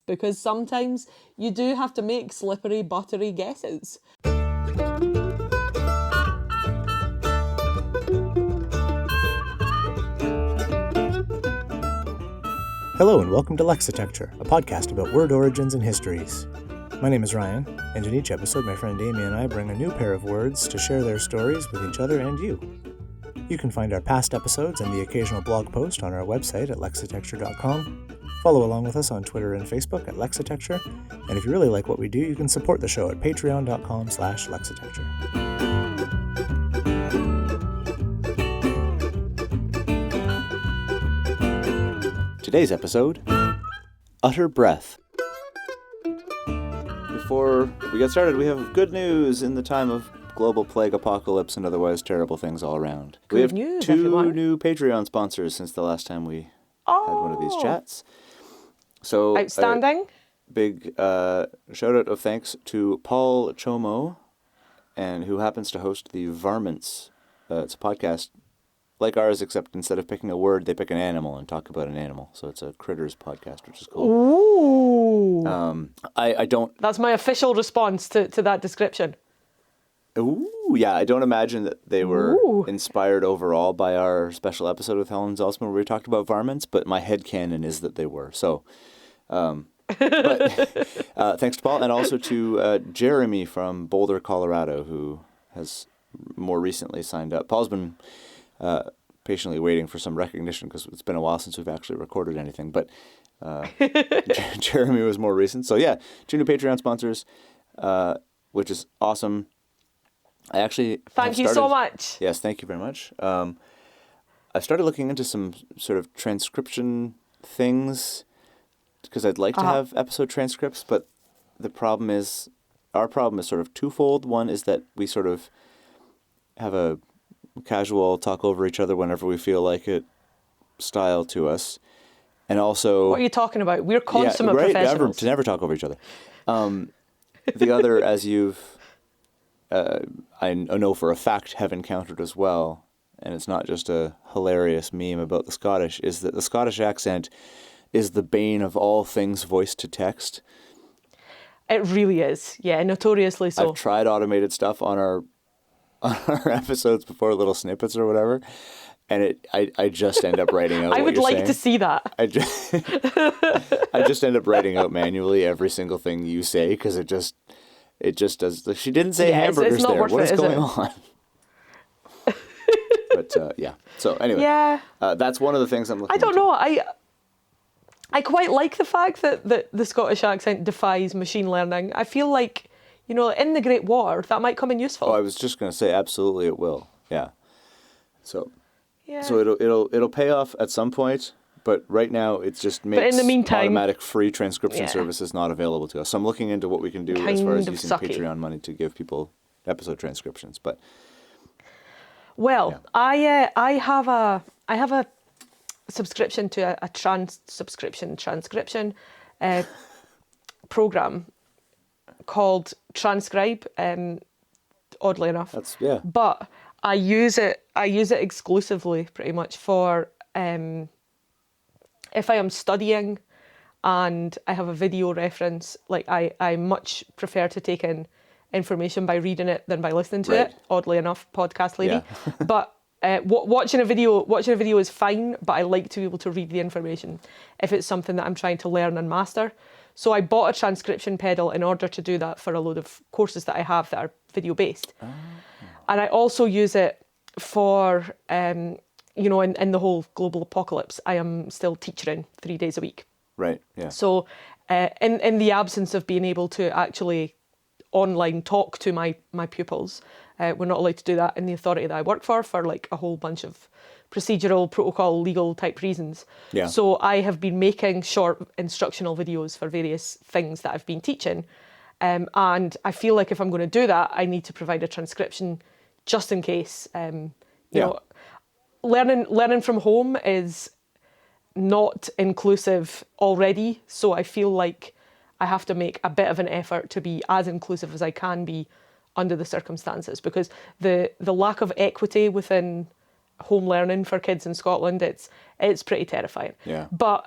because sometimes you do have to make slippery, buttery guesses. Hello and welcome to Lexitecture, a podcast about word origins and histories. My name is Ryan, and in each episode my friend Amy and I bring a new pair of words to share their stories with each other and you. You can find our past episodes and the occasional blog post on our website at lexitecture.com. Follow along with us on Twitter and Facebook at Lexitecture, and if you really like what we do, you can support the show at patreon.com/lexitecture. Today's episode, Utter Breath. Before we get started, we have good news in the time of global plague apocalypse and otherwise terrible things all around. We have two new Patreon sponsors since the last time we had one of these chats. So outstanding. Big shout out of thanks to Paul Chomo, and who happens to host the Varmints. It's a podcast like ours, except instead of picking a word, they pick an animal and talk about an animal. So it's a critters podcast, which is cool. Ooh. I don't... That's my official response to that description. Ooh, yeah, I don't imagine that they were inspired overall by our special episode with Helen Zaltzman where we talked about varmints, but my headcanon is that they were. So, but thanks to Paul, and also to Jeremy from Boulder, Colorado, who has more recently signed up. Paul's been patiently waiting for some recognition because it's been a while since we've actually recorded anything, but Jeremy was more recent. So yeah, two new Patreon sponsors, which is awesome. I actually thank you so much. Yes, thank you very much. I started looking into some sort of transcription things because I'd like to have episode transcripts, but our problem is sort of twofold. One is that we sort of have a casual talk over each other whenever we feel like it style to us, and also what are you talking about? We're consummate professionals. To never talk over each other. The other, as you've I know for a fact have encountered as well, and it's not just a hilarious meme about the Scottish, is that the Scottish accent is the bane of all things voice to text. It really is. Yeah, notoriously so. I've tried automated stuff on our episodes before, little snippets or whatever, and I just end up writing out I would like to see that. I just end up writing out manually every single thing you say because it just does. She didn't say hamburgers it's not there. Worth what it, is going on? But yeah. So anyway, that's one of the things I'm looking. I don't know. I quite like the fact that the Scottish accent defies machine learning. I feel like, in the Great War, that might come in useful. Oh, I was just going to say, absolutely, it will. Yeah. So. Yeah. So it'll pay off at some point. But right now, it just makes in the meantime, automatic free transcription services not available to us. So I'm looking into what we can do as far as using Patreon money to give people episode transcriptions. But I have a subscription to a transcription program called Transcribe. Oddly enough, but I use it exclusively, pretty much for. If I am studying and I have a video reference, like I much prefer to take in information by reading it than by listening to it. Oddly enough, podcast lady. Yeah. But watching a video is fine, but I like to be able to read the information if it's something that I'm trying to learn and master. So I bought a transcription pedal in order to do that for a load of courses that I have that are video based. Oh. And I also use it for in the whole global apocalypse, I am still teaching 3 days a week. Right, yeah. So in the absence of being able to actually online talk to my pupils, we're not allowed to do that in the authority that I work for like a whole bunch of procedural, protocol, legal type reasons. Yeah. So I have been making short instructional videos for various things that I've been teaching. And I feel like if I'm going to do that, I need to provide a transcription just in case. You know, learning from home is not inclusive already, so I feel like I have to make a bit of an effort to be as inclusive as I can be under the circumstances, because the lack of equity within home learning for kids in Scotland, it's pretty terrifying. Yeah. But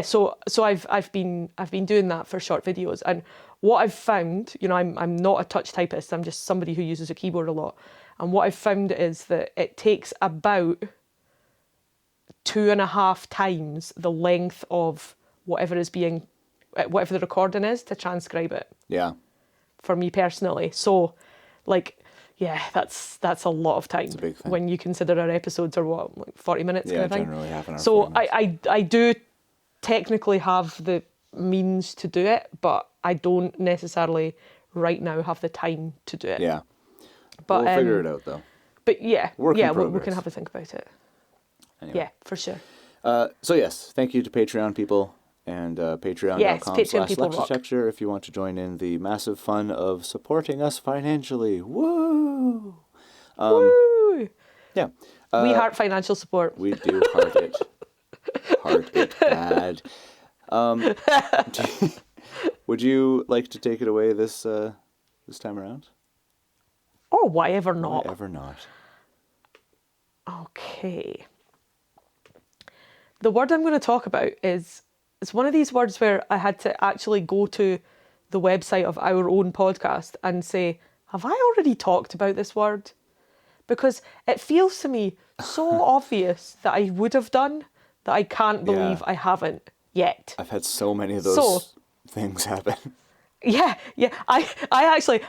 so I've been doing that for short videos, and what I've found, I'm not a touch typist. I'm just somebody who uses a keyboard a lot, and what I've found is that it takes about 2.5 times the length of whatever the recording is to transcribe it. Yeah. For me personally, so that's a lot of time. It's a big thing. When you consider our episodes are 40 minutes kind of thing. Generally half an hour. So I do technically have the means to do it, but I don't necessarily right now have the time to do it. Yeah. But we'll figure it out though. But yeah, Work in we progress. can have a think about it. Anyway. Yeah, for sure. So yes, thank you to Patreon people and patreon.com/Lexitecture if you want to join in the massive fun of supporting us financially. Woo! Woo! Yeah. We heart financial support. We do heart it. Heart it bad. Would you like to take it away this time around? Oh, why ever not? Why ever not? Okay. The word I'm going to talk about it's one of these words where I had to actually go to the website of our own podcast and say, have I already talked about this word? Because it feels to me so obvious that I would have done that I can't believe I haven't yet. I've had so many of those things happen. Yeah. I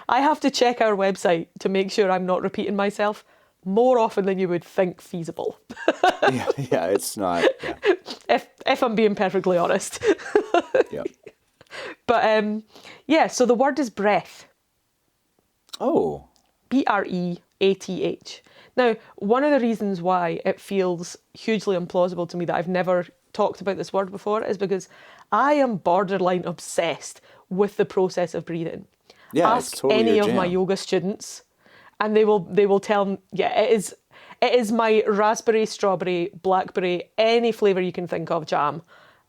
have to check our website to make sure I'm not repeating myself more often than you would think feasible. yeah, it's not. Yeah. If I'm being perfectly honest. Yeah. But so the word is breath. Oh. BREATH. Now, one of the reasons why it feels hugely implausible to me that I've never talked about this word before is because I am borderline obsessed with the process of breathing. Yeah, Ask it's totally any your of my jam. yoga students, and they will tell me, it is my raspberry, strawberry, blackberry, any flavour you can think of jam,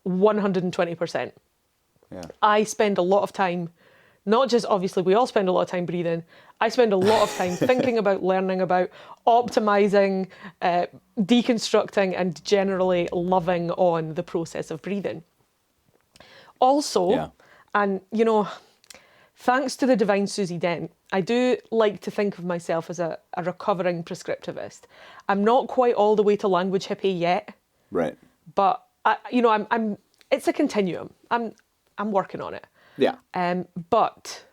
120%. Yeah. I spend a lot of time, not just obviously we all spend a lot of time breathing, I spend a lot of time thinking about, learning about, optimising, deconstructing and generally loving on the process of breathing. Also, and thanks to the divine Susie Dent, I do like to think of myself as a recovering prescriptivist. I'm not quite all the way to language hippie yet. Right. But I'm it's a continuum. I'm working on it. Yeah. But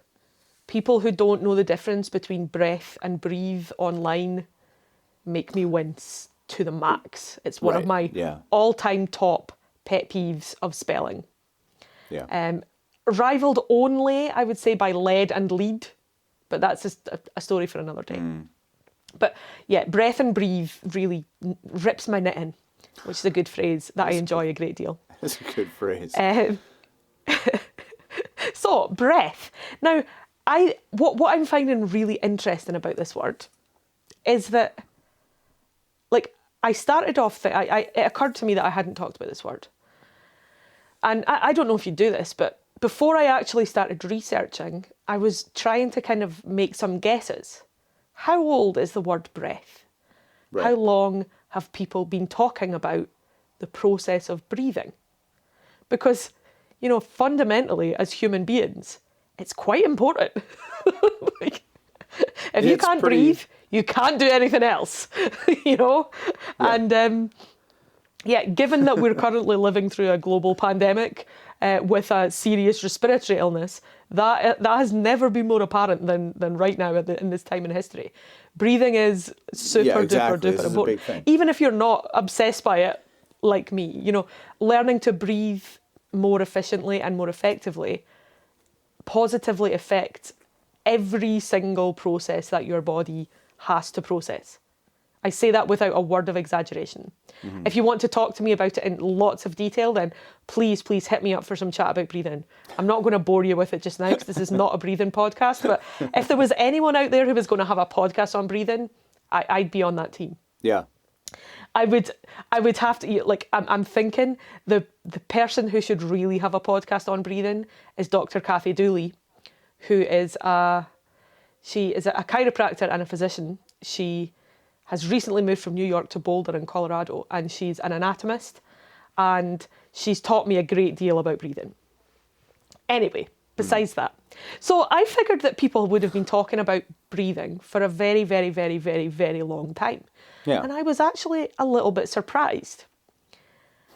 people who don't know the difference between breath and breathe online make me wince to the max. It's one of my all-time top pet peeves of spelling. Yeah. Rivaled only, I would say, by lead and lead, but that's just a story for another day. But yeah, breath and breathe really rips my knitting, which is a good phrase that I enjoy a great deal. That's a good phrase. So, breath. Now, what I'm finding really interesting about this word is that, I started off, it occurred to me that I hadn't talked about this word. And I don't know if you do this, but before I actually started researching, I was trying to kind of make some guesses. How old is the word breath? Right. How long have people been talking about the process of breathing? Because, fundamentally, as human beings, it's quite important. If you can't breathe, you can't do anything else, Yeah. And given that we're currently living through a global pandemic with a serious respiratory illness, that has never been more apparent than right now in this time in history. Breathing is super duper duper important. Even if you're not obsessed by it like me, learning to breathe more efficiently and more effectively positively affects every single process that your body has to process. I say that without a word of exaggeration. Mm-hmm. If you want to talk to me about it in lots of detail, then please hit me up for some chat about breathing. I'm not going to bore you with it just now because this is not a breathing podcast, but if there was anyone out there who was going to have a podcast on breathing, I'd be on that team. Yeah. I would have to, I'm thinking the person who should really have a podcast on breathing is Dr. Kathy Dooley, who is she is a chiropractor and a physician. She has recently moved from New York to Boulder in Colorado, and she's an anatomist, and she's taught me a great deal about breathing. Anyway, besides that. So I figured that people would have been talking about breathing for a very, very, very, very, very long time. Yeah. And I was actually a little bit surprised.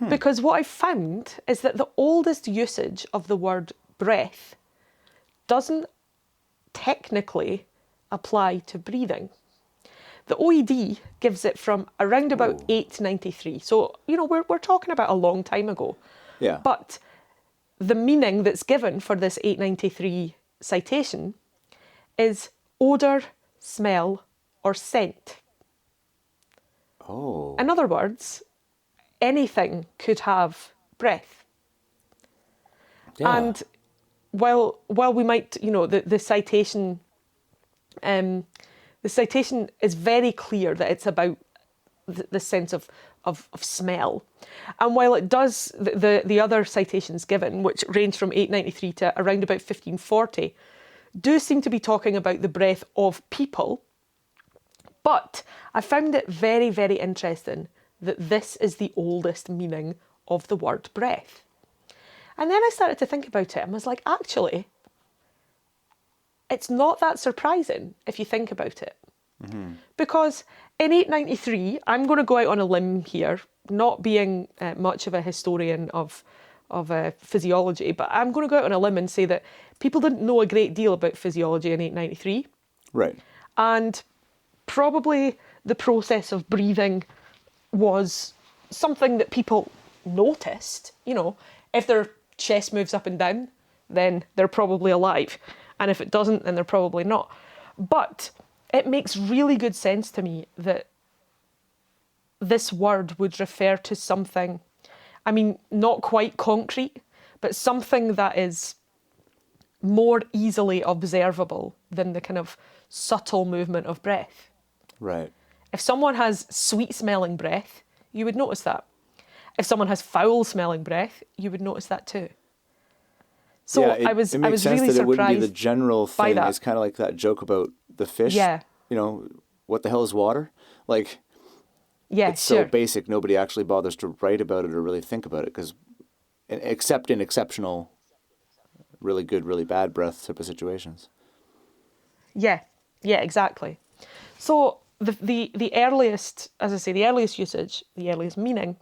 Because what I found is that the oldest usage of the word breath doesn't technically apply to breathing. The OED gives it from around about 893. So, we're talking about a long time ago. Yeah. But the meaning that's given for this 893 citation is odour, smell, or scent. Oh. In other words, anything could have breath. Yeah. And while we might, the citation is very clear that it's about the sense of smell. And while it does, the other citations given, which range from 893 to around about 1540, do seem to be talking about the breath of people. But I found it very, very interesting that this is the oldest meaning of the word breath. And then I started to think about it and was like, actually, it's not that surprising if you think about it. Because in 893, I'm going to go out on a limb here, not being much of a historian of physiology, but I'm going to go out on a limb and say that people didn't know a great deal about physiology in 893. Right. And probably the process of breathing was something that people noticed. If their chest moves up and down, then they're probably alive. And if it doesn't, then they're probably not. But it makes really good sense to me that this word would refer to something, not quite concrete, but something that is more easily observable than the kind of subtle movement of breath. Right. If someone has sweet-smelling breath, you would notice that. If someone has foul-smelling breath, you would notice that too. So yeah, I was it makes really sense that surprised it wouldn't be the general by thing. that. It's kind of like that joke about the fish. Yeah. What the hell is water? Like, Yeah, it's sure. so basic, nobody actually bothers to write about it or really think about it, because except in exceptional, really good, really bad breath type of situations. Yeah, exactly. So the earliest, as I say, the earliest usage, the earliest meaning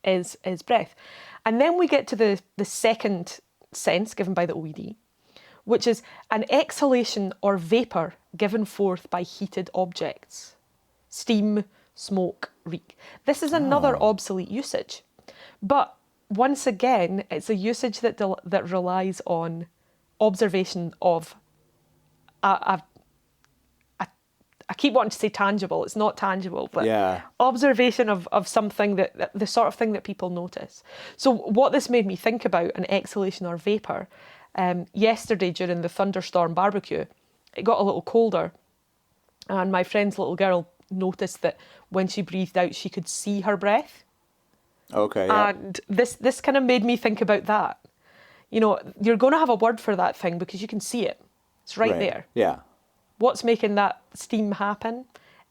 is breath. And then we get to the second sense given by the OED, which is an exhalation or vapour given forth by heated objects. Steam, smoke, reek. This is another obsolete usage. But once again, it's a usage that relies on observation of I keep wanting to say tangible. It's not tangible, but Yeah. observation of something that the sort of thing that people notice. So what this made me think about, an exhalation or vapour, yesterday during the thunderstorm barbecue, it got a little colder, and my friend's little girl noticed that when she breathed out, she could see her breath. Okay. Yeah. And this kind of made me think about that. You're going to have a word for that thing because you can see it. It's right there. Yeah. What's making that steam happen?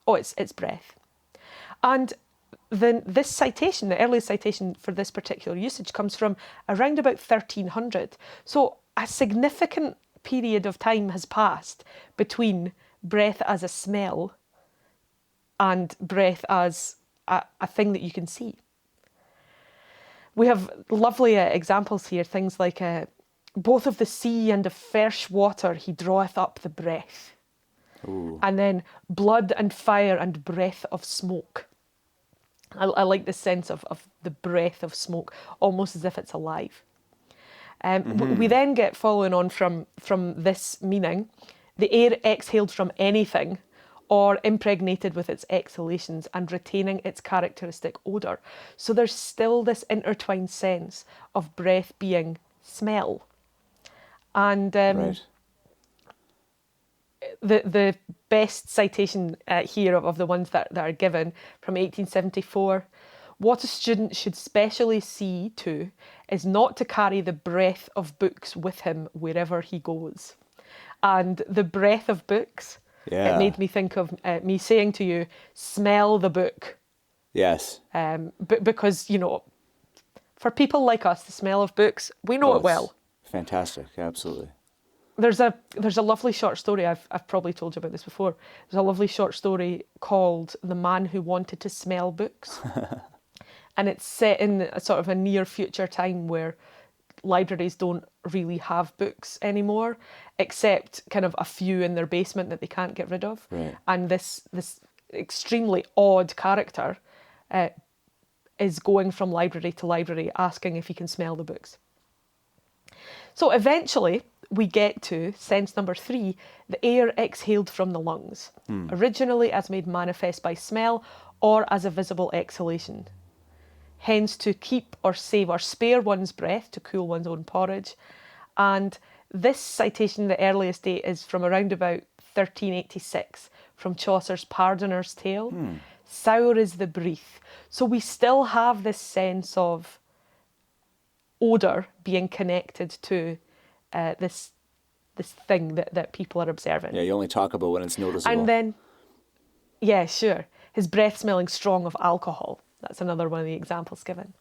Oh, it's breath. And then this citation, the earliest citation for this particular usage, comes from around about 1300. So a significant period of time has passed between breath as a smell and breath as a thing that you can see. We have lovely examples here, things like both of the sea and of fresh water he draweth up the breath. Ooh. And then blood and fire and breath of smoke. I like the sense of the breath of smoke, almost as if it's alive. We then get, following on from this meaning, the air exhaled from anything or impregnated with its exhalations and retaining its characteristic odour. So there's still this intertwined sense of breath being smell. And Right. the best citation here of the ones that are given from 1874, what a student should specially see to is not to carry the breath of books with him wherever he goes. And the breath of books, It made me think of me saying to you, smell the book. Yes. Because, for people like us, the smell of books, we know it well. Fantastic, absolutely. There's a lovely short story, I've probably told you about this before. There's a lovely short story called The Man Who Wanted to Smell Books. And it's set in a sort of a near future time where libraries don't really have books anymore, except kind of a few in their basement that they can't get rid of. Right. And this extremely odd character is going from library to library asking if he can smell the books. So eventually we get to sense number 3, the air exhaled from the lungs, originally as made manifest by smell or as a visible exhalation. Hence to keep or save or spare one's breath to cool one's own porridge. And this citation, the earliest date, is from around about 1386 from Chaucer's Pardoner's Tale. Sour is the breath. So we still have this sense of odour being connected to this thing that people are observing. Yeah, you only talk about when it's noticeable. And then, yeah, sure, his breath smelling strong of alcohol. That's another one of the examples given.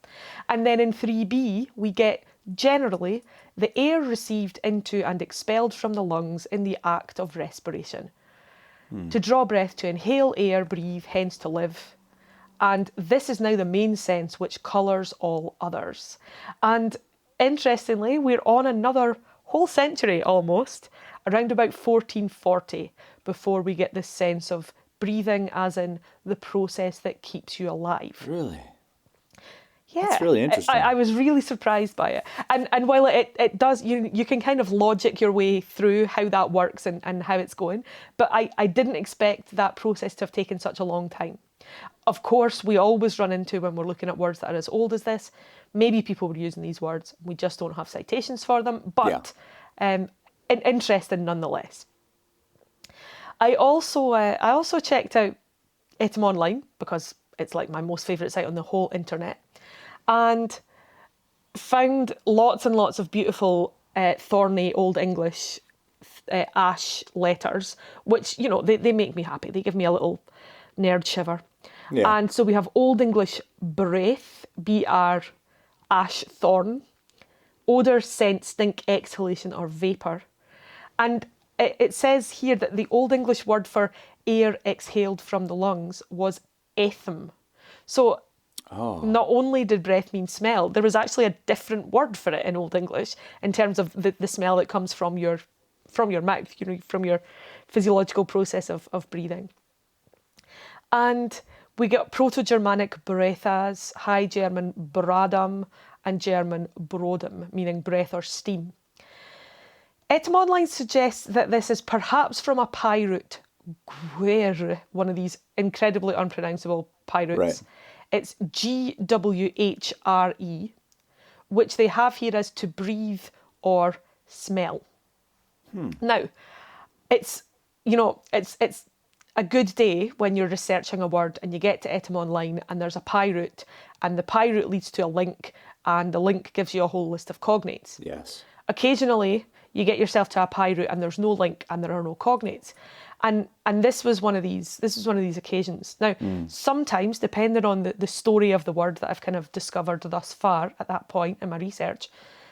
And then in 3b, we get generally the air received into and expelled from the lungs in the act of respiration. To draw breath, to inhale air, breathe, hence to live. And this is now the main sense which colours all others. And interestingly, we're on another whole century almost, around about 1440, before we get this sense of breathing as in the process that keeps you alive. Really? Yeah. That's really interesting. I was really surprised by it. And while it does, you can kind of logic your way through how that works and how it's going, but I didn't expect that process to have taken such a long time. Of course, we always run into, when we're looking at words that are as old as this, maybe people were using these words, we just don't have citations for them, but interesting nonetheless. I also checked out Etum Online, because it's like my most favourite site on the whole internet, and found lots and lots of beautiful thorny Old English ash letters, which, they make me happy. They give me a little nerd shiver. Yeah. And so we have Old English breath, BR, ash, thorn, odour, scent, stink, exhalation or vapour. And it says here that the Old English word for air exhaled from the lungs was ethm. So not only did breath mean smell, there was actually a different word for it in Old English in terms of the smell that comes from your mouth, from your physiological process of breathing. And we get Proto-Germanic brethas, High German bradam, and German brodem, meaning breath or steam. Etum Online suggests that this is perhaps from a Pi root, gwere, one of these incredibly unpronounceable Pi roots. Right. It's GWHRE, which they have here as to breathe or smell. Now, it's a good day when you're researching a word and you get to Etum Online and there's a Pi root, and the Pi root leads to a link, and the link gives you a whole list of cognates. Yes. Occasionally, you get yourself to a Pi root and there's no link and there are no cognates. And this was one of these occasions. Now, sometimes, depending on the story of the word that I've kind of discovered thus far at that point in my research,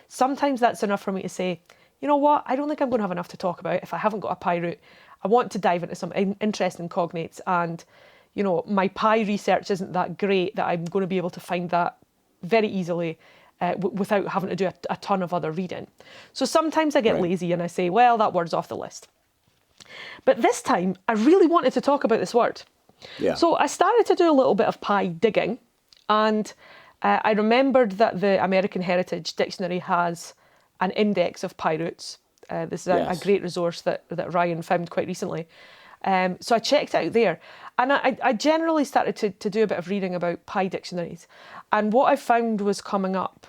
sometimes that's enough for me to say, you know what, I don't think I'm going to have enough to talk about if I haven't got a Pi root. I want to dive into some interesting cognates, and, my Pi research isn't that great that I'm going to be able to find that very easily without having to do a ton of other reading. So sometimes I get lazy and I say, well, that word's off the list. But this time, I really wanted to talk about this word. Yeah. So I started to do a little bit of Pi digging, and I remembered that the American Heritage Dictionary has an index of Pi roots. This is a great resource that Ryan found quite recently. So I checked out there, and I generally started to do a bit of reading about Pi dictionaries. And what I found was coming up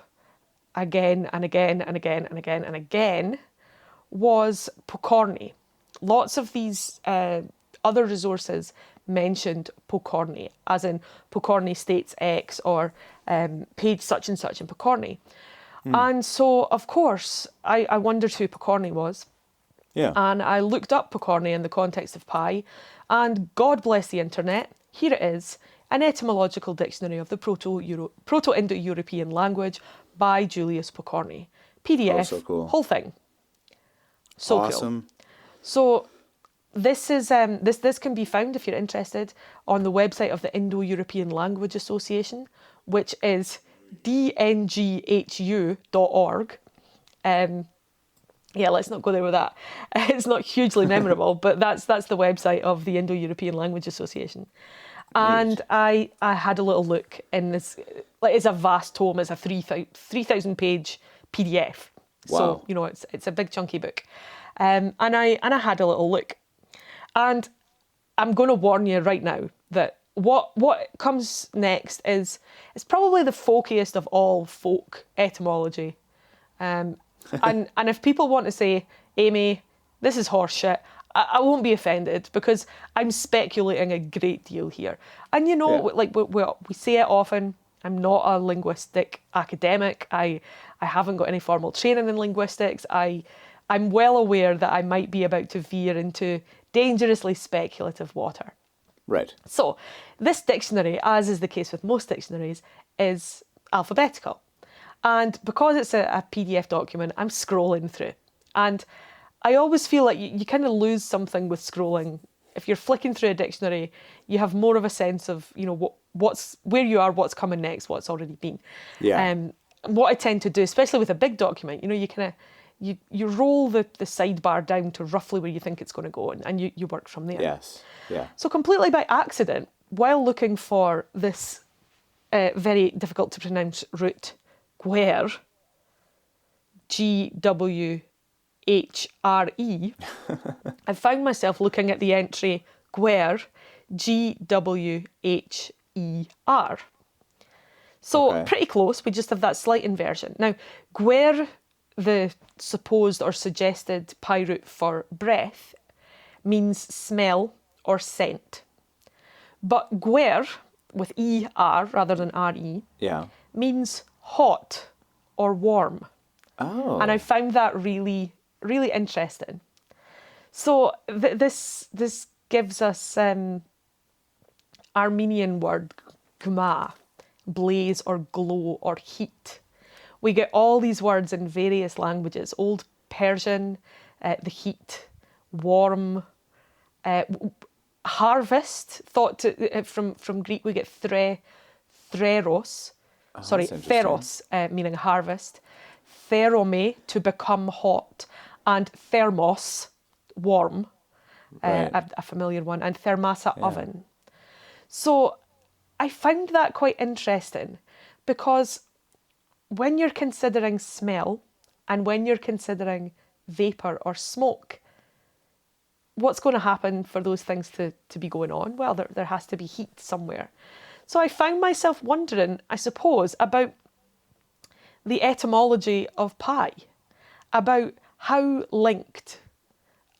again and again and again and again and again was Pokorny. Lots of these other resources mentioned Pokorny, as in Pokorny states X, or page such and such in Pokorny. And so, of course, I wondered who Pokorny was. Yeah. And I looked up Pokorny in the context of pie, and God bless the internet, here it is, an etymological dictionary of the Proto-Indo-European language by Julius Pokorny. PDF, Oh, so cool. whole thing. So Awesome. cool. So this is this can be found, if you're interested, on the website of the Indo-European Language Association, which is dnghu.org. Yeah, let's not go there with that. It's not hugely memorable, but that's the website of the Indo-European Language Association. And I had a little look in this. Like, it's a vast tome. It's a 3,000 page PDF. Wow. So it's a big chunky book. And I had a little look, and I'm going to warn you right now that what comes next is probably the folkiest of all folk etymology. And if people want to say, Amy, this is horseshit, I won't be offended, because I'm speculating a great deal here. And like we say it often, I'm not a linguistic academic. I haven't got any formal training in linguistics. I'm well aware that I might be about to veer into dangerously speculative water. Right. So this dictionary, as is the case with most dictionaries, is alphabetical. And because it's a PDF document, I'm scrolling through. And I always feel like you kind of lose something with scrolling. If you're flicking through a dictionary, you have more of a sense of, what's where you are, what's coming next, what's already been. Yeah. What I tend to do, especially with a big document, you kind of, you roll the sidebar down to roughly where you think it's going to go, and you work from there. Yes. Yeah. So completely by accident, while looking for this very difficult to pronounce root, Gwere, Gwhre, I found myself looking at the entry Gwere, Gwher. So Okay. pretty close, we just have that slight inversion. Now, Gwere, the supposed or suggested pie root for breath, means smell or scent. But Gwere, with ER rather than RE, Yeah. means hot or warm. Oh. And I found that really, really interesting. So this gives us Armenian word gma, blaze or glow or heat. We get all these words in various languages. Old Persian, the heat, warm, harvest, from Greek we get theros, that's interesting. theros, meaning harvest, therome, to become hot, and thermos, warm, Right. a familiar one, and thermasa, oven. So I found that quite interesting, because when you're considering smell and when you're considering vapour or smoke, what's going to happen for those things to be going on? Well, there has to be heat somewhere. So I found myself wondering, I suppose, about the etymology of pie, about how linked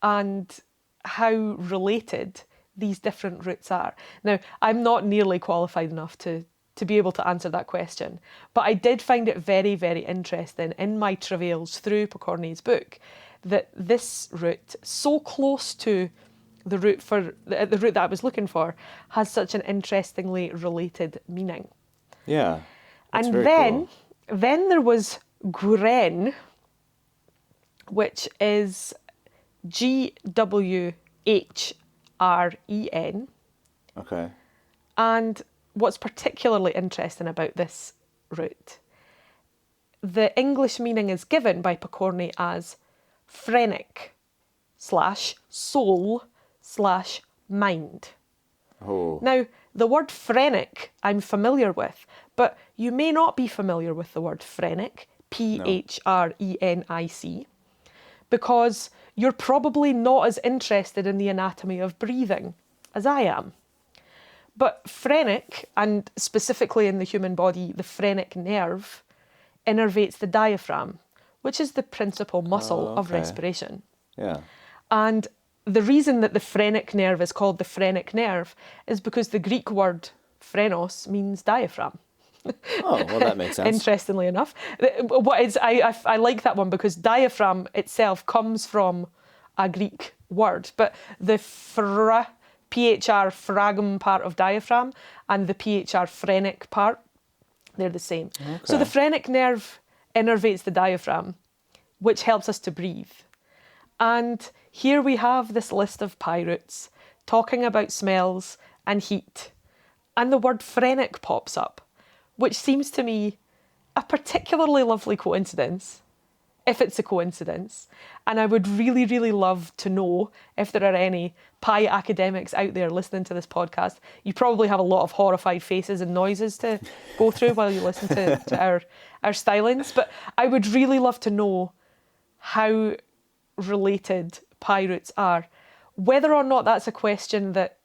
and how related these different roots are. Now, I'm not nearly qualified enough to be able to answer that question, but I did find it very, very interesting in my travails through Pokorny's book that this root, so close to the root that I was looking for, has such an interestingly related meaning. Yeah. That's And very then cool. there was Gwren, which is Gwhren. Okay. And what's particularly interesting about this root, the English meaning is given by Pokorny as phrenic / soul / mind. Oh. Now, the word phrenic I'm familiar with, but you may not be familiar with the word phrenic, Phrenic, because you're probably not as interested in the anatomy of breathing as I am. But phrenic, and specifically in the human body, the phrenic nerve, innervates the diaphragm, which is the principal muscle of okay. respiration. Yeah. And the reason that the phrenic nerve is called the phrenic nerve is because the Greek word phrenos means diaphragm. Oh, well, that makes sense. Interestingly enough, I like that one because diaphragm itself comes from a Greek word, but the PHR phragm part of diaphragm and the PHR phrenic part, they're the same. Okay. So the phrenic nerve innervates the diaphragm, which helps us to breathe. And here we have this list of pirates talking about smells and heat. And the word phrenic pops up, which seems to me a particularly lovely coincidence, if it's a coincidence. And I would really, really love to know if there are any pie academics out there listening to this podcast. You probably have a lot of horrified faces and noises to go through while you listen to our stylings. But I would really love to know how related pirates are. Whether or not that's a question that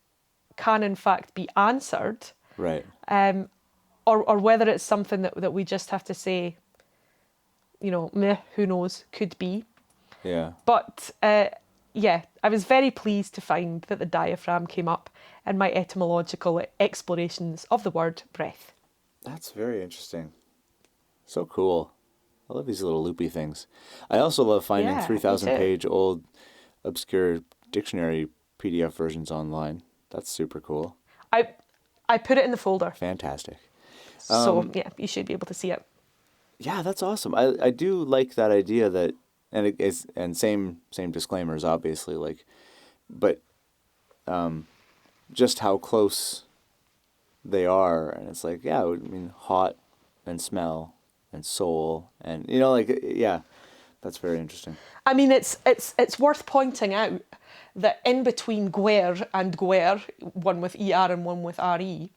can in fact be answered. Right. Or whether it's something that we just have to say, meh, who knows, could be. Yeah. But I was very pleased to find that the diaphragm came up in my etymological explorations of the word breath. That's very interesting. So cool. I love these little loopy things. I also love finding 3,000-page old obscure dictionary PDF versions online. That's super cool. I put it in the folder. Fantastic. So, you should be able to see it. Yeah, that's awesome. I do like that idea that, and same disclaimers, obviously, but just how close they are. And it's like, yeah, I mean, hot and smell and soul and, that's very interesting. I mean, it's worth pointing out that in between Gwer and Gwer, one with ER and one with RE,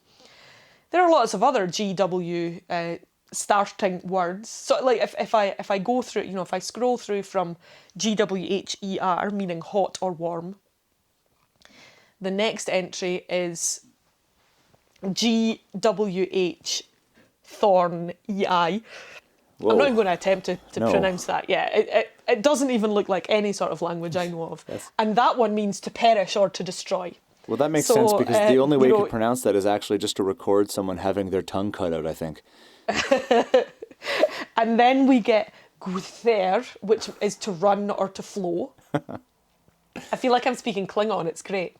there are lots of other GW starting words. So if I go through, if I scroll through from GWHER, meaning hot or warm, the next entry is GWH thorn EI. Whoa. I'm not even going to attempt to No. pronounce that. Yeah, it doesn't even look like any sort of language I know of. And that one means to perish or to destroy. Well, that makes So, sense because the only way you you could pronounce that is actually just to record someone having their tongue cut out, I think. And then we get Guther, which is to run or to flow. I feel like I'm speaking Klingon, it's great.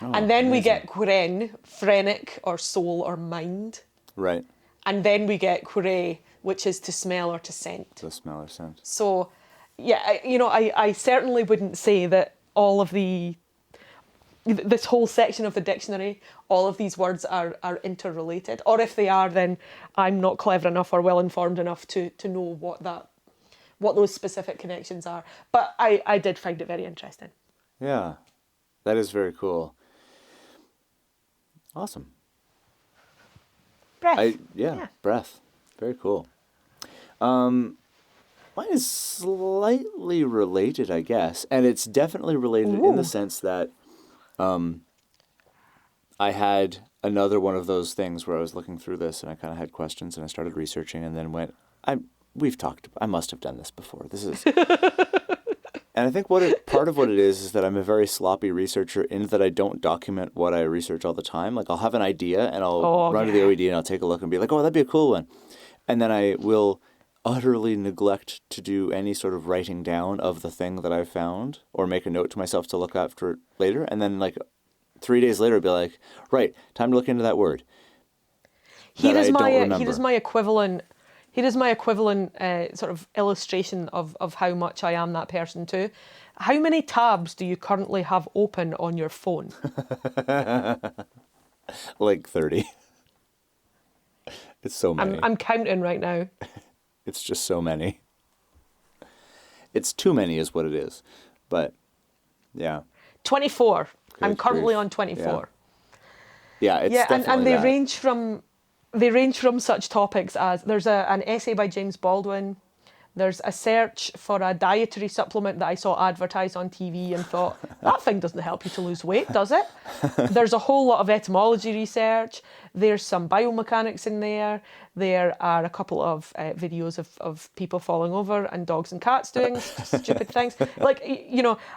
And then we get Gren, phrenic or soul or mind. Right. And then we get Kure, which is to smell or to scent. To smell or scent. So, I certainly wouldn't say that all of this whole section of the dictionary, all of these words are interrelated. Or if they are, then I'm not clever enough or well informed enough to know what those specific connections are. But I did find it very interesting. Yeah, that is very cool. Awesome. Breath. Breath. Very cool. Mine is slightly related, I guess. And it's definitely related in the sense that I had another one of those things where I was looking through this and I kind of had questions and I started researching and then I must have done this before. This is... And I think part of what it is that I'm a very sloppy researcher in that I don't document what I research all the time. Like I'll have an idea and I'll run to the OED and I'll take a look and be like, oh, that'd be a cool one. And then I will utterly neglect to do any sort of writing down of the thing that I've found or make a note to myself to look after it later. And then 3 days later, I'll be like, right, time to look into that word. Here is my equivalent sort of illustration of how much I am that person too. How many tabs do you currently have open on your phone? Like 30. It's so many. I'm counting right now. It's just so many. It's too many is what it is. But, yeah. 24. I'm Good currently grief. on 24. Yeah, it's definitely and they that. range from such topics as there's an essay by James Baldwin. There's a search for a dietary supplement that I saw advertised on TV and thought, that thing doesn't help you to lose weight, does it? There's a whole lot of etymology research. There's some biomechanics in there. There are a couple of videos of people falling over and dogs and cats doing stupid things.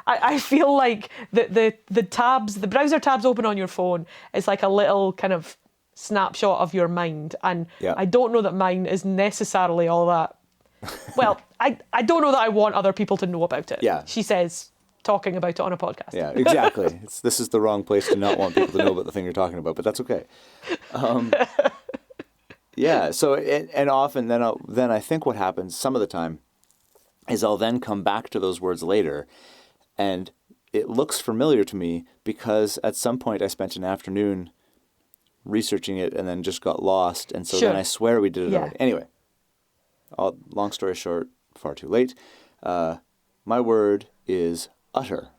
I feel like the browser tabs open on your phone is like a little kind of snapshot of your mind. And I don't know that mine is necessarily all that. Well, I don't know that I want other people to know about it. Yeah. She says talking about it on a podcast. Yeah, exactly. This is the wrong place to not want people to know about the thing you're talking about, but that's okay. Yeah. So and often then I think what happens some of the time is I'll then come back to those words later, and it looks familiar to me because at some point I spent an afternoon researching it and then just got lost, and so then I swear we did it already. Anyway, long story short, far too late. My word is utter.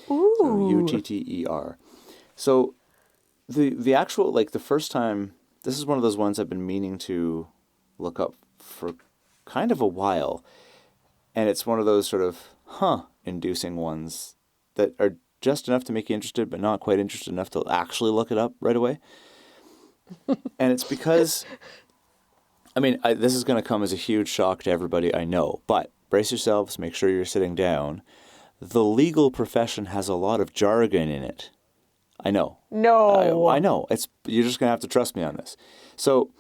Ooh. So U-T-T-E-R. So the actual, like the first time, this is one of those ones I've been meaning to look up for kind of a while. And it's one of those sort of inducing ones that are just enough to make you interested, but not quite interested enough to actually look it up right away. And it's because, I mean, this is going to come as a huge shock to everybody I know, but brace yourselves, make sure you're sitting down. The legal profession has a lot of jargon in it. I know. No. I know. You're just going to have to trust me on this. So,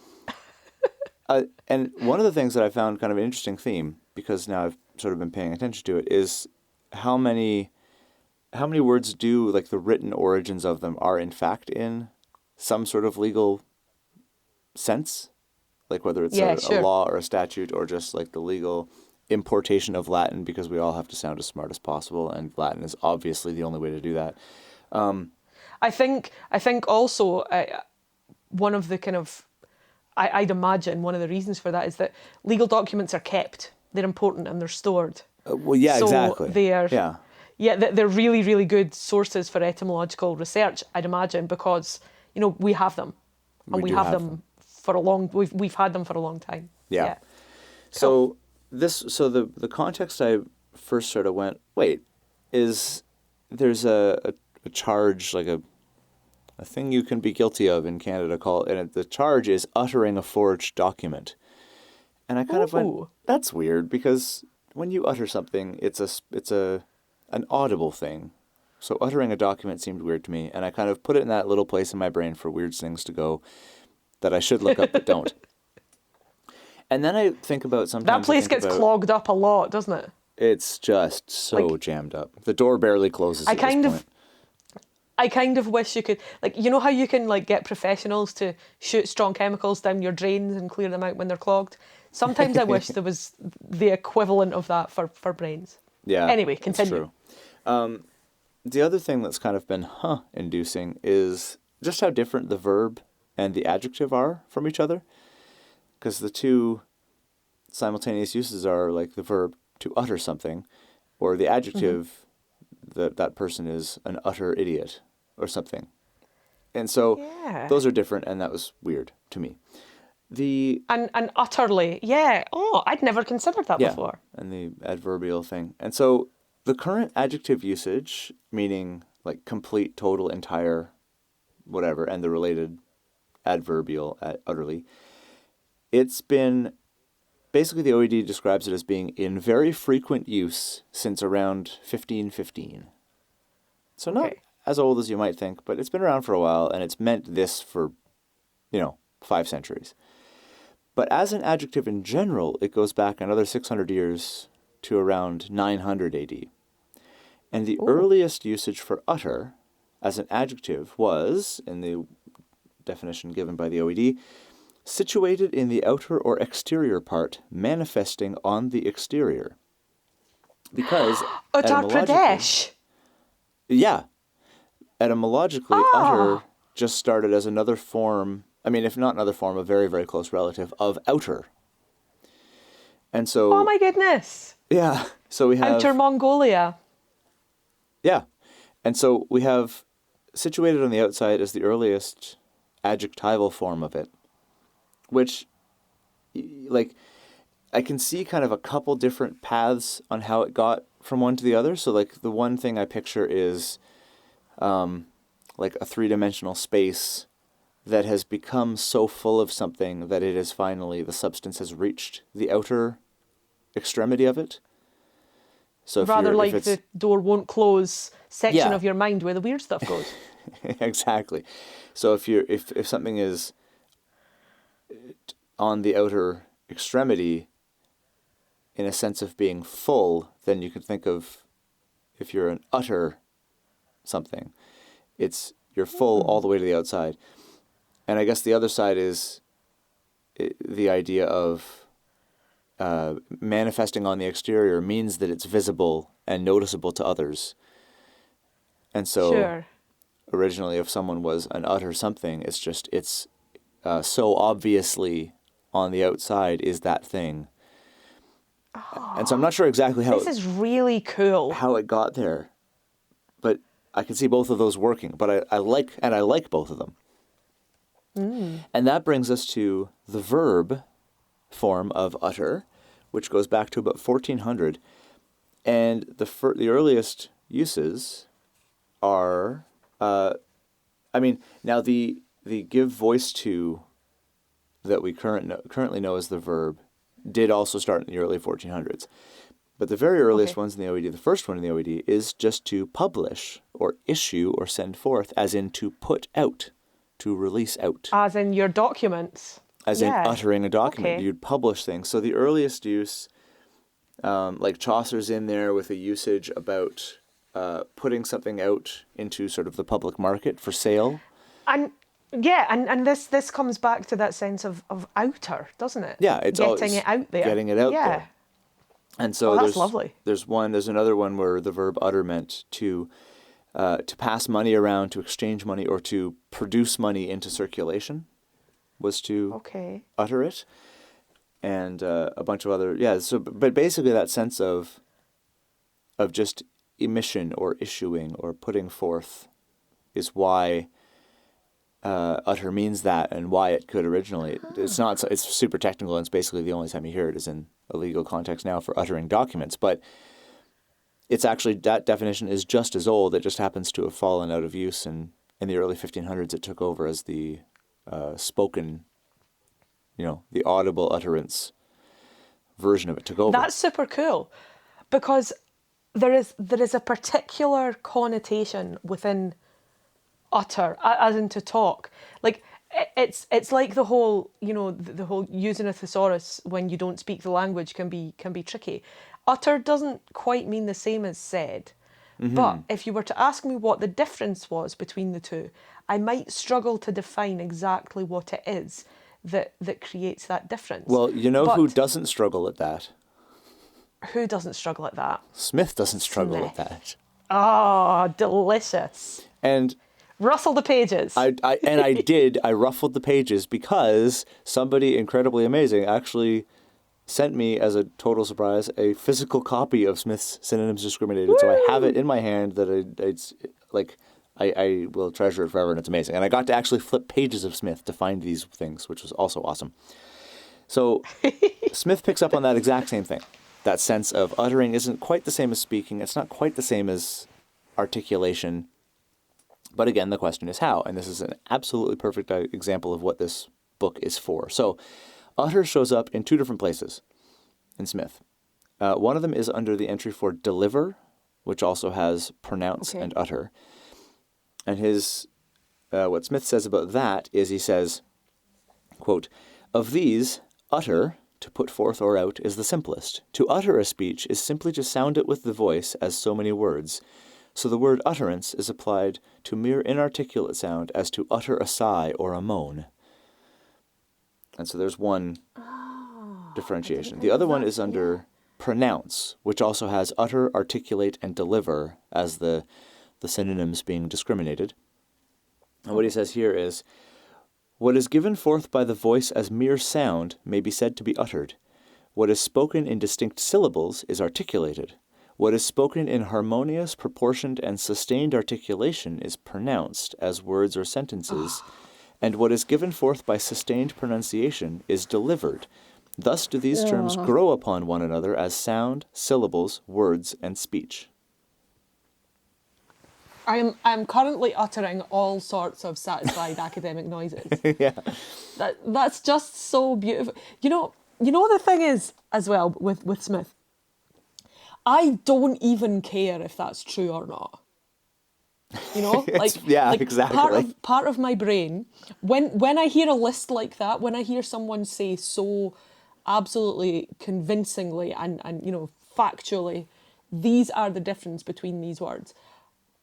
and one of the things that I found kind of an interesting theme, because now I've sort of been paying attention to it, is how many words do, like the written origins of them are in fact in some sort of legal sense, like whether it's a law or a statute or just like the legal importation of Latin, because we all have to sound as smart as possible, and Latin is obviously the only way to do that. I think also one of the kind of, I'd imagine one of the reasons for that is that legal documents are kept. They're important and they're stored. Well, yeah, so exactly. They are, yeah, they're really, really good sources for etymological research, I'd imagine, because, we have them. And we have them for a long, we've had them for a long time. Yeah. Cool. So the context I first sort of went, wait, is there's a charge, like a thing you can be guilty of in Canada and the charge is uttering a forged document. And I kind of went, that's weird, because when you utter something, it's an audible thing. So uttering a document seemed weird to me, and I kind of put it in that little place in my brain for weird things to go that I should look up but don't. And then I think about sometimes... That place gets clogged up a lot, doesn't it? It's just so jammed up. The door barely closes at this point. I kind of wish you could, how you can get professionals to shoot strong chemicals down your drains and clear them out when they're clogged? Sometimes I wish there was the equivalent of that for brains. Yeah. Anyway, continue. It's true. The other thing that's kind of been inducing is just how different the verb and the adjective are from each other. Because the two simultaneous uses are like the verb to utter something, or the adjective that person is an utter idiot or something. And so those are different, and that was weird to me. And utterly, I'd never considered that before. And the adverbial thing. And so the current adjective usage, meaning like complete, total, entire, whatever, and the related adverbial utterly, it's been, basically the OED describes it as being in very frequent use since around 1515. So not as old as you might think, but it's been around for a while, and it's meant this for, 5 centuries. But as an adjective in general, it goes back another 600 years to around 900 AD. And the earliest usage for utter as an adjective was, in the definition given by the OED, situated in the outer or exterior part, manifesting on the exterior. Because Uttar Pradesh. Yeah. Etymologically, utter just started as another form, if not another form, a very, very close relative of outer. And so... Oh my goodness. Yeah. So we have... Outer Mongolia. Yeah. And so we have situated on the outside as the earliest adjectival form of it, which, I can see kind of a couple different paths on how it got from one to the other. So, the one thing I picture is, a three-dimensional space that has become so full of something that it is finally, the substance has reached the outer extremity of it. So rather like the door won't close section of your mind where the weird stuff goes. Exactly. So if something is on the outer extremity in a sense of being full, then you could think of if you're an utter something, you're full all the way to the outside. And I guess the other side is the idea of manifesting on the exterior means that it's visible and noticeable to others. And so originally, if someone was an utter something, it's so obviously on the outside is that thing. And so I'm not sure exactly how... This is really cool. ...how it got there. But I can see both of those working. But I like both of them. And that brings us to the verb form of utter, which goes back to about 1400. And the earliest uses are... now the give voice to that we currently know as the verb did also start in the early 1400s. But the very earliest ones in the OED, the first one in the OED, is just to publish or issue or send forth, as in to put out, to release out. As in your documents. As in uttering a document. You'd publish things. So the earliest use, like Chaucer's in there with a usage about putting something out into sort of the public market for sale. And this comes back to that sense of outer, doesn't it? Yeah, it's getting it out there. Getting it out there. And so that's lovely. There's another one where the verb utter meant to pass money around, to exchange money, or to produce money into circulation, was to utter it. And a bunch of other, but basically that sense of just emission or issuing or putting forth is why utter means that, and why it could originally. It's super technical, and it's basically the only time you hear it is in a legal context now for uttering documents. But it's actually, that definition is just as old. It just happens to have fallen out of use, and in the early 1500s it took over as the spoken, the audible utterance version of it took over. That's super cool, because there is a particular connotation within utter, as in to talk. Like it's like the whole, the whole using a thesaurus when you don't speak the language can be tricky. Utter doesn't quite mean the same as said. Mm-hmm. But if you were to ask me what the difference was between the two, I might struggle to define exactly what it is that creates that difference. Well, who doesn't struggle at that? Who doesn't struggle at that? Smith doesn't struggle at that. Oh, delicious. And rustle the pages. I ruffled the pages because somebody incredibly amazing actually sent me, as a total surprise, a physical copy of Smith's Synonyms Discriminated. Woo! So I have it in my hand that I will treasure it forever, and it's amazing. And I got to actually flip pages of Smith to find these things, which was also awesome. So Smith picks up on that exact same thing. That sense of uttering isn't quite the same as speaking. It's not quite the same as articulation. But again, the question is how. And this is an absolutely perfect example of what this book is for. So utter shows up in two different places in Smith. One of them is under the entry for deliver, which also has pronounce and utter. And what Smith says about that is he says, quote, "Of these, utter, to put forth or out, is the simplest. To utter a speech is simply to sound it with the voice as so many words. So the word utterance is applied to mere inarticulate sound as to utter a sigh or a moan." And so there's one differentiation. The other one is under pronounce, which also has utter, articulate, and deliver as the synonyms being discriminated. And what he says here is, "What is given forth by the voice as mere sound may be said to be uttered. What is spoken in distinct syllables is articulated. What is spoken in harmonious, proportioned, and sustained articulation is pronounced as words or sentences, and what is given forth by sustained pronunciation is delivered. Thus do these terms grow upon one another as sound, syllables, words, and speech." I'm currently uttering all sorts of satisfied academic noises. Yeah. That's just so beautiful. You know the thing is as well with Smith, I don't even care if that's true or not. Exactly. Part of my brain, when I hear a list like that, when I hear someone say so absolutely convincingly and factually these are the difference between these words.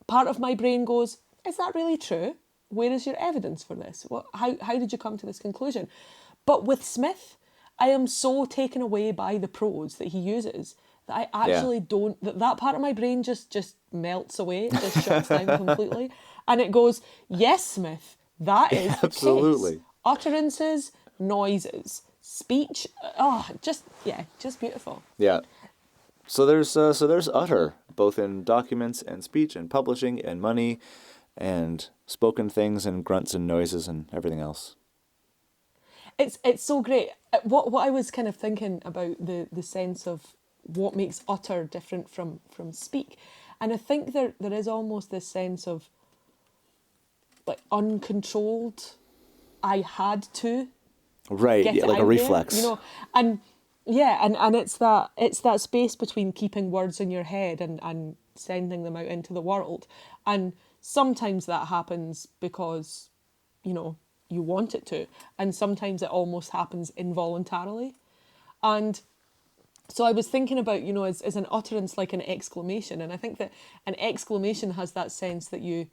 Part of my brain goes, is that really true? Where is your evidence for this? How did you come to this conclusion? But with Smith, I am so taken away by the prose that he uses that I actually don't, that part of my brain just melts away, it just shuts down completely. And it goes, yes, Smith, that is absolutely the case. Utterances, noises, speech, just beautiful. Yeah. So there's utter, both in documents and speech and publishing and money and spoken things and grunts and noises and everything else. It's so great. What I was kind of thinking about the sense of what makes utter different from speak. And I think there is almost this sense of like uncontrolled, I had to right, get yeah, it like out a reflex. there, you know. And yeah, and it's that space between keeping words in your head and sending them out into the world. And sometimes that happens because, you know, you want it to, and sometimes it almost happens involuntarily. And so I was thinking about, you know, as an utterance like an exclamation, and I think that an exclamation has that sense that you're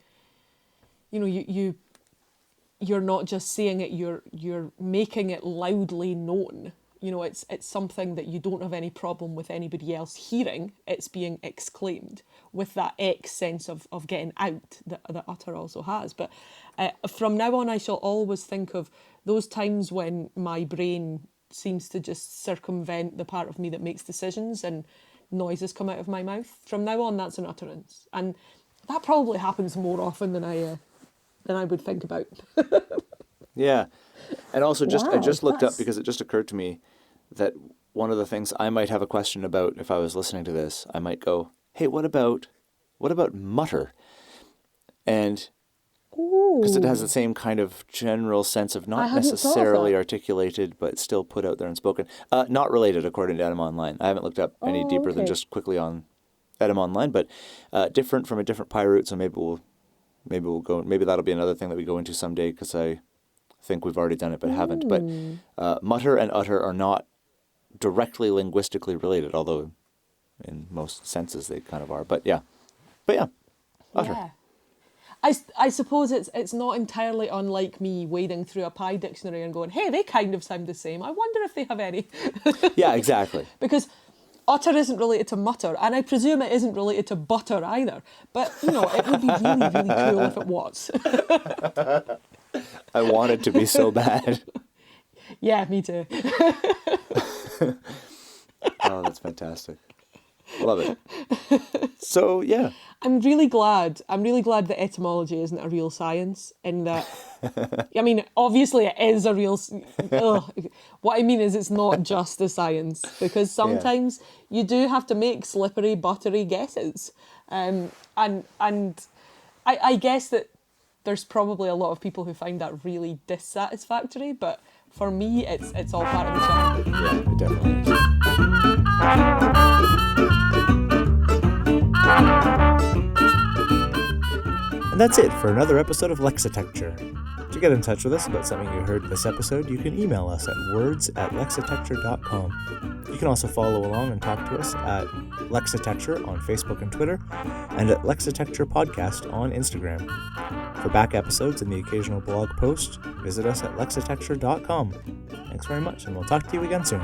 not just saying it, you're making it loudly known. You know, it's something that you don't have any problem with anybody else hearing. It's being exclaimed with that X sense of getting out that utter also has. But from now on, I shall always think of those times when my brain seems to just circumvent the part of me that makes decisions and noises come out of my mouth. From now on, that's an utterance. And that probably happens more often than I would think about. Yeah. And also I just looked that's... up because it just occurred to me that one of the things I might have a question about if I was listening to this, I might go, hey, what about mutter? And because it has the same kind of general sense of not necessarily articulated, but still put out there and spoken. Not related, according to Edom Online. I haven't looked up any deeper than just quickly on Edom Online, but different from a different pi root. So maybe we'll go. Maybe that'll be another thing that we go into someday, because I think we've already done it, but haven't. But mutter and utter are not directly linguistically related, although in most senses they kind of are. But yeah, utter. Yeah. I suppose it's not entirely unlike me wading through a Pi dictionary and going, hey, they kind of sound the same. I wonder if they have any. Yeah, exactly. Because utter isn't related to mutter, and I presume it isn't related to butter either. But, you know, it would be really, really cool if it was. I want it to be so bad. Yeah, me too. Oh, that's fantastic. Love it. So, yeah. I'm really glad that etymology isn't a real science, in that, I mean, obviously it is a real, what I mean is it's not just a science, because sometimes you do have to make slippery, buttery guesses. And I guess that there's probably a lot of people who find that really dissatisfactory, but for me, it's all part of the charm. Yeah, it definitely is. And that's it for another episode of Lexitecture. To get in touch with us about something you heard this episode, you can email us at words@lexitecture.com. You can also follow along and talk to us at Lexitecture on Facebook and Twitter, and at Lexitecture Podcast on Instagram. For back episodes and the occasional blog post, visit us at lexitecture.com. Thanks very much, and we'll talk to you again soon.